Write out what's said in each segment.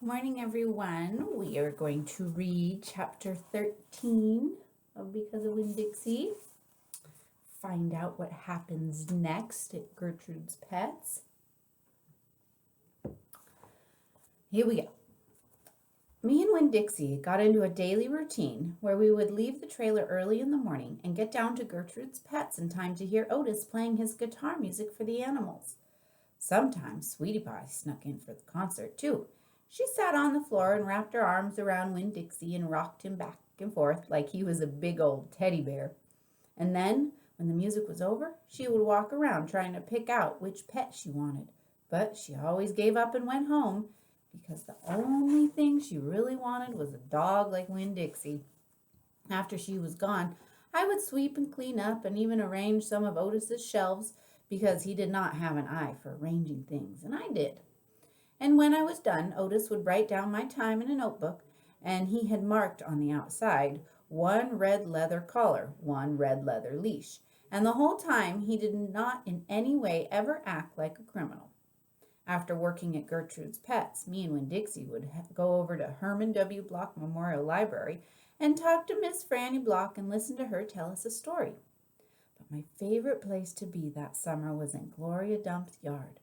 Morning, everyone. We are going to read chapter 13 of Because of Winn Dixie. Find out what happens next at Gertrude's Pets. Here we go. Me and Winn Dixie got into a daily routine where we would leave the trailer early in the morning and get down to Gertrude's Pets in time to hear Otis playing his guitar music for the animals. Sometimes Sweetie Pie snuck in for the concert, too. She sat on the floor and wrapped her arms around Winn Dixie and rocked him back and forth like he was a big old teddy bear. And then, when the music was over, she would walk around trying to pick out which pet she wanted. But she always gave up and went home because the only thing she really wanted was a dog like Winn Dixie. After she was gone, I would sweep and clean up and even arrange some of Otis's shelves because he did not have an eye for arranging things, and I did. And when I was done, Otis would write down my time in a notebook, and he had marked on the outside 1 red leather collar, 1 red leather leash, and the whole time he did not in any way ever act like a criminal. After working at Gertrude's Pets, me and Winn Dixie would go over to Herman W. Block Memorial Library and talk to Miss Franny Block and listen to her tell us a story. But my favorite place to be that summer was in Gloria Dump's yard.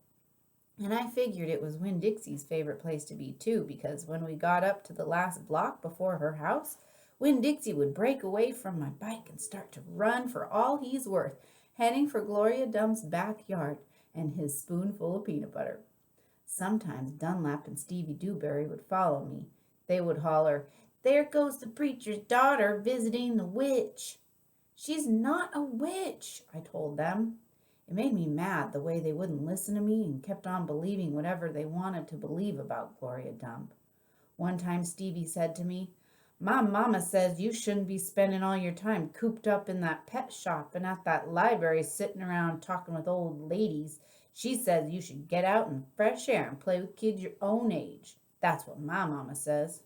And I figured it was Winn Dixie's favorite place to be too, because when we got up to the last block before her house, Winn Dixie would break away from my bike and start to run for all he's worth, heading for Gloria Dump's backyard and his spoonful of peanut butter. Sometimes Dunlap and Stevie Dewberry would follow me. They would holler, "There goes the preacher's daughter visiting the witch." "She's not a witch," I told them. It made me mad the way they wouldn't listen to me and kept on believing whatever they wanted to believe about Gloria Dump. One time Stevie said to me, "My mama says you shouldn't be spending all your time cooped up in that pet shop and at that library sitting around talking with old ladies. She says you should get out in the fresh air and play with kids your own age. That's what my mama says."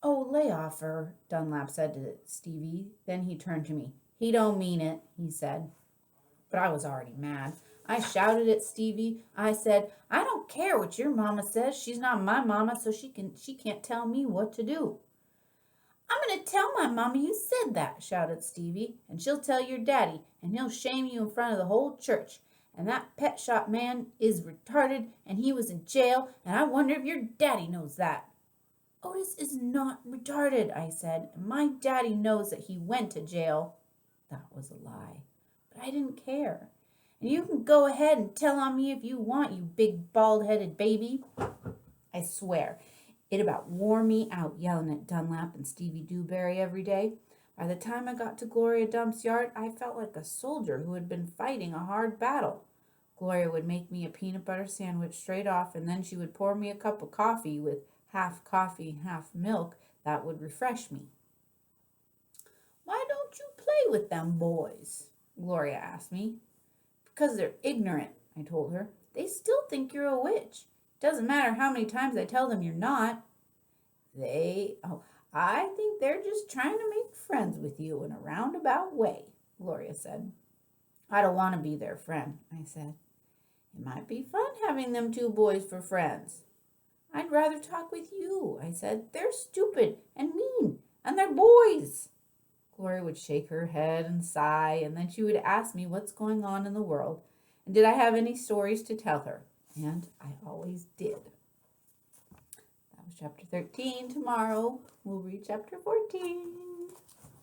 "Oh, lay off her," Dunlap said to Stevie. Then he turned to me. "He don't mean it," he said. But I was already mad. I shouted at Stevie. I said, "I don't care what your mama says. She's not my mama, so she can't tell me what to do." "I'm going to tell my mama you said that," shouted Stevie, "and she'll tell your daddy, and he'll shame you in front of the whole church. And that pet shop man is retarded, and he was in jail, and I wonder if your daddy knows that." "Otis is not retarded," I said, "and my daddy knows that he went to jail." That was a lie. But I didn't care. "And you can go ahead and tell on me if you want, you big bald-headed baby." I swear, it about wore me out yelling at Dunlap and Stevie Dewberry every day. By the time I got to Gloria Dump's yard, I felt like a soldier who had been fighting a hard battle. Gloria would make me a peanut butter sandwich straight off, and then she would pour me a cup of coffee with half coffee, half milk. That would refresh me. "Why don't you play with them boys?" Gloria asked me. "Because they're ignorant," I told her. "They still think you're a witch. It doesn't matter how many times I tell them you're not." I think they're just trying to make friends with you in a roundabout way," Gloria said. "I don't want to be their friend," I said. "It might be fun having them 2 boys for friends." "I'd rather talk with you," I said. "They're stupid and mean, and they're boys." Gloria would shake her head and sigh, and then she would ask me what's going on in the world, and did I have any stories to tell her. And I always did. That was chapter 13. Tomorrow we'll read chapter 14.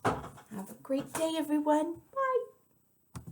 Have a great day, everyone. Bye.